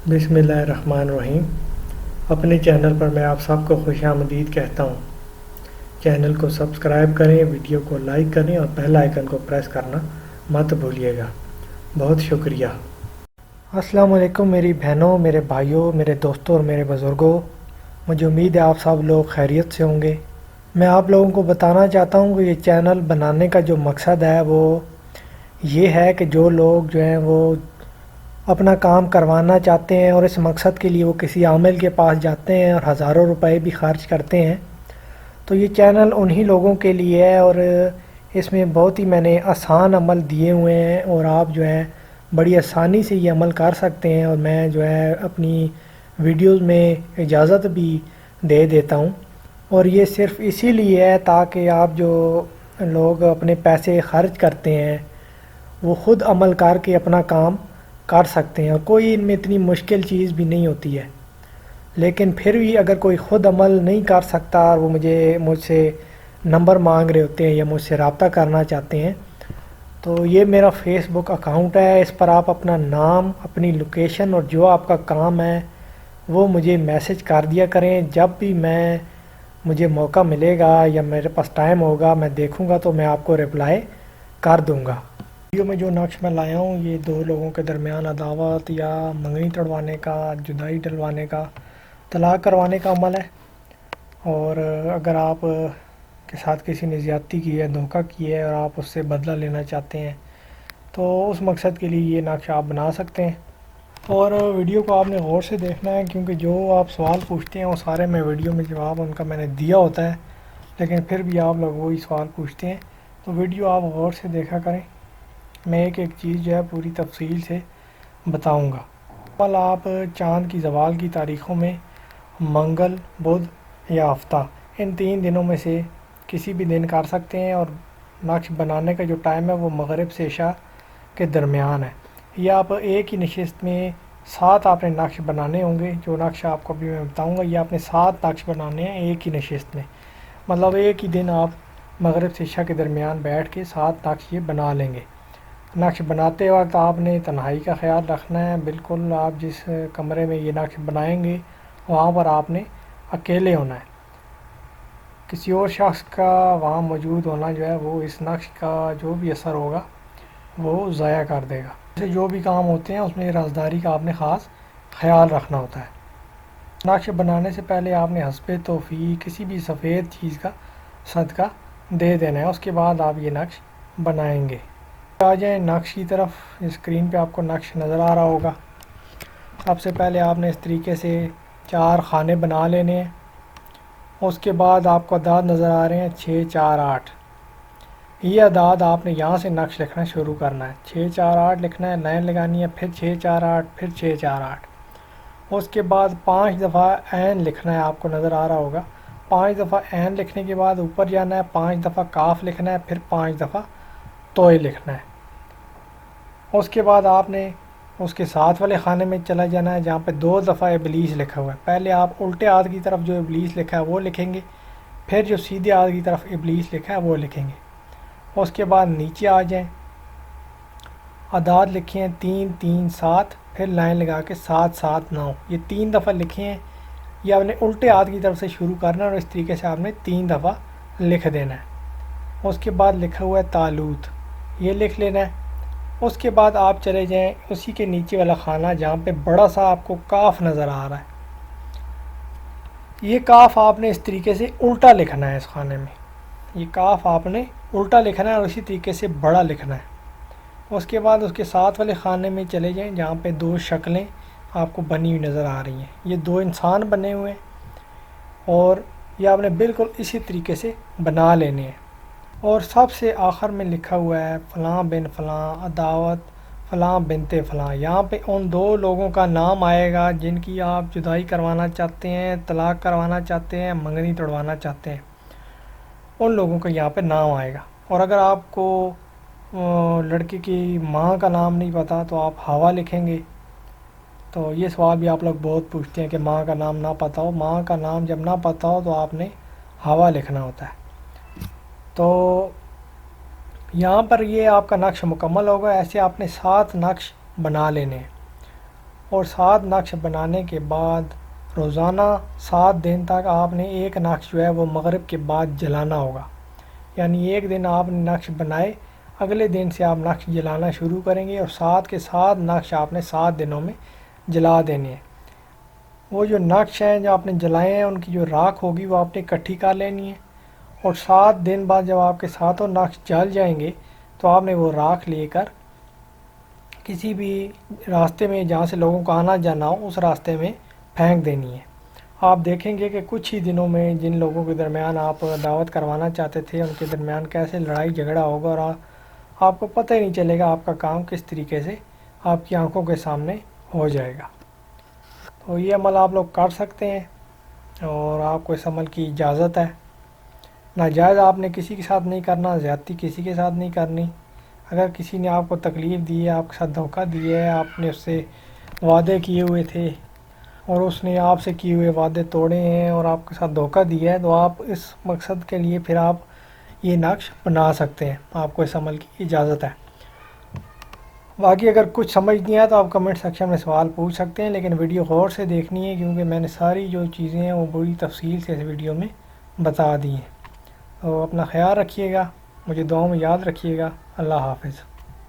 बिस्मिल्लाहिर्रहमानिर्रहीम। अपने चैनल पर मैं आप सबको खुश आमदीद कहता हूँ। चैनल को सब्सक्राइब करें, वीडियो को लाइक करें और बेल आइकन को प्रेस करना मत भूलिएगा। बहुत शुक्रिया। अस्सलाम वालेकुम मेरी बहनों, मेरे भाइयों, मेरे दोस्तों और मेरे बुज़ुर्गों। मुझे उम्मीद है आप सब लोग खैरियत से होंगे। मैं आप लोगों को बताना चाहता हूँ कि ये चैनल बनाने का जो मकसद है वो ये है कि जो लोग जो हैं वो अपना काम करवाना चाहते हैं और इस मकसद के लिए वो किसी आमिल के पास जाते हैं और हज़ारों रुपए भी खर्च करते हैं, तो ये चैनल उन्हीं लोगों के लिए है। और इसमें बहुत ही मैंने आसान अमल दिए हुए हैं और आप जो है बड़ी आसानी से ये अमल कर सकते हैं। और मैं जो है अपनी वीडियोस में इजाज़त भी दे देता हूँ। और ये सिर्फ़ इसीलिए है ताकि आप जो लोग अपने पैसे खर्च करते हैं वो ख़ुद अमल करके अपना काम कर सकते हैं। और कोई इनमें इतनी मुश्किल चीज़ भी नहीं होती है। लेकिन फिर भी अगर कोई ख़ुद अमल नहीं कर सकता और वो मुझसे नंबर मांग रहे होते हैं या मुझसे रब्ता करना चाहते हैं, तो ये मेरा फेसबुक अकाउंट है। इस पर आप अपना नाम, अपनी लोकेशन और जो आपका काम है वो मुझे मैसेज कर दिया करें। जब भी मुझे मौका मिलेगा या मेरे पास टाइम होगा, मैं देखूंगा तो मैं आपको रिप्लाई कर दूंगा। वीडियो में जो नक्श मैं लाया हूँ ये दो लोगों के दरमियान अदावत या मंगनी तड़वाने का, जुदाई डलवाने का, तलाक करवाने का अमल है। और अगर आप के साथ किसी ने ज़्यादती की है, धोखा किया है और आप उससे बदला लेना चाहते हैं तो उस मकसद के लिए ये नक्श आप बना सकते हैं। और वीडियो को आपने गौर से देखना है क्योंकि जो आप सवाल पूछते हैं वो सारे मैं वीडियो में जवाब उनका मैंने दिया होता है, लेकिन फिर भी आप लोग वही सवाल पूछते हैं। तो वीडियो आप गौर से देखा करें। मैं एक एक चीज़ जो है पूरी तफसील से बताऊंगा। कल आप चाँद की ज़वाल की तारीख़ों में मंगल, बुध या हफ्ता, इन 3 दिनों में से किसी भी दिन कर सकते हैं। और नक्श बनाने का जो टाइम है वो मगरिब से इशा के दरमियान है। ये आप एक ही नशिस्त में 7 आपने नक्श बनाने होंगे। जो नक्श आपको अभी मैं बताऊंगा ये आपने 7 नक्श बनाने हैं एक ही नशिस्त में। मतलब एक ही दिन आप मगरिब से इशा के दरमियान बैठ के 7 नक्श ये बना लेंगे। नक्श बनाते वक्त आपने तन्हाई का ख्याल रखना है। बिल्कुल आप जिस कमरे में ये नक्श बनाएंगे वहाँ पर आपने अकेले होना है। किसी और शख्स का वहाँ मौजूद होना जो है वो इस नक्श का जो भी असर होगा वो ज़ाया कर देगा। जैसे जो भी काम होते हैं उसमें राजदारी का आपने ख़ास ख्याल रखना होता है। नक्श बनाने से पहले आपने हस्बे तौफीक किसी भी सफ़ेद चीज़ का सदका दे देना है। उसके बाद आप ये नक्श बनाएंगे। आ जाए नक्श की तरफ। स्क्रीन पे आपको नक्श नज़र आ रहा होगा। सबसे पहले आपने इस तरीके से 4 खाने बना लेने हैं। उसके बाद आपको अदाद नज़र आ रहे हैं 6, 4, 8। ये अदाद आपने यहाँ से नक्श लिखना शुरू करना है। 6, 4, 8 लिखना है, लाइन लगानी है, फिर 6, 4, 8, फिर 6, 4, 8। उसके बाद 5 दफ़ा ऐन लिखना है। आपको नज़र आ रहा होगा। 5 दफ़ा ऐन लिखने के बाद ऊपर जाना है, 5 दफ़ा काफ लिखना है, फिर 5 दफ़ा तोय लिखना है। उसके बाद आपने उसके साथ वाले खाने में चला जाना है जहाँ पे 2 दफ़ा इबलीस लिखा हुआ है। पहले आप उल्टे हाथ की तरफ जो इबलीस लिखा है वो लिखेंगे, फिर जो सीधे हाथ की तरफ इबलीस लिखा है वो लिखेंगे। उसके बाद नीचे आ जाएं, अदाद लिखे हैं 3, 3, 7, फिर लाइन लगा के 7, 7, 9। ये 3 दफ़ा लिखे हैं। ये आपने उल्टे हाथ की तरफ से शुरू करना है और इस तरीके से आपने 3 दफ़ा लिख देना है। उसके बाद लिखा हुआ है तालूत, ये लिख लेना है। उसके बाद आप चले जाएं उसी के नीचे वाला खाना जहाँ पे बड़ा सा आपको काफ नज़र आ रहा है। ये काफ आपने इस तरीके से उल्टा लिखना है। इस खाने में ये काफ आपने उल्टा लिखना है और इसी तरीके से बड़ा लिखना है। उसके बाद उसके साथ वाले खाने में चले जाएं जहाँ पे 2 शक्लें आपको बनी हुई नज़र आ रही हैं। ये 2 इंसान बने हुए हैं और ये आपने बिल्कुल इसी तरीके से बना लेने हैं। और सबसे आखिर में लिखा हुआ है फ़लाँ बिन फ़लाँ अदावत फ़लाँ बिनते फ़लाँ। यहाँ पे उन 2 लोगों का नाम आएगा जिनकी आप जुदाई करवाना चाहते हैं, तलाक करवाना चाहते हैं, मंगनी तोड़वाना चाहते हैं। उन लोगों का यहाँ पे नाम आएगा। और अगर आपको लड़के की माँ का नाम नहीं पता तो आप हवा लिखेंगे। तो ये सवाल भी आप लोग बहुत पूछते हैं कि माँ का नाम ना पता हो। माँ का नाम जब ना पता हो तो आपने हवा लिखना होता है। तो यहाँ पर ये आपका नक्श मुकम्मल होगा। ऐसे आपने 7 नक्श बना लेने हैं। اور 7 نقش بنانے کے بعد روزانہ 7 دن تک آپ نے ایک نقش جو ہے وہ مغرب کے بعد جلانا ہوگا. یعنی ایک دن آپ نے نقش بنائے، اگلے دن سے آپ نقش جلانا شروع کریں گے اور 7 کے 7 نقش آپ نے 7 دنوں میں جلا دینے ہیں. وہ جو نقش ہیں جو آپ نے جلائے ہیں ان کی جو راکھ ہوگی وہ آپ نے اکٹھی کر لینی ہے، اور 7 دن بعد جب آپ کے 7 نقش جل جائیں گے تو آپ نے وہ راکھ لے کر کسی بھی راستے میں جہاں سے لوگوں کو آنا جانا ہو اس راستے میں پھینک دینی ہے. آپ دیکھیں گے کہ کچھ ہی دنوں میں جن لوگوں کے درمیان آپ دعوت کروانا چاہتے تھے ان کے درمیان کیسے لڑائی جھگڑا ہوگا، اور آپ کو پتہ ہی نہیں چلے گا آپ کا کام کس طریقے سے آپ کی آنکھوں کے سامنے ہو جائے گا. تو یہ عمل آپ لوگ کر سکتے ہیں اور آپ کو اس عمل کی اجازت ہے. ناجائز آپ نے کسی کے ساتھ نہیں کرنا، زیادتی کسی کے ساتھ نہیں کرنی. اگر کسی نے آپ کو تکلیف دی ہے، آپ کے ساتھ دھوکہ دیا ہے، آپ نے اس سے وعدے کیے ہوئے تھے اور اس نے آپ سے کیے ہوئے وعدے توڑے ہیں اور آپ کے ساتھ دھوکہ دیا ہے، تو آپ اس مقصد کے لیے پھر آپ یہ نقش بنا سکتے ہیں. آپ کو اس عمل کی اجازت ہے. باقی اگر کچھ سمجھ نہیں آیا تو آپ کمنٹ سیکشن میں سوال پوچھ سکتے ہیں، لیکن ویڈیو غور سے دیکھنی ہے کیونکہ میں نے ساری جو چیزیں ہیں وہ بڑی تفصیل سے اس ویڈیو میں بتا دی ہیں. تو اپنا خیال رکھیے گا، مجھے دعاؤں میں یاد رکھیے گا. اللہ حافظ.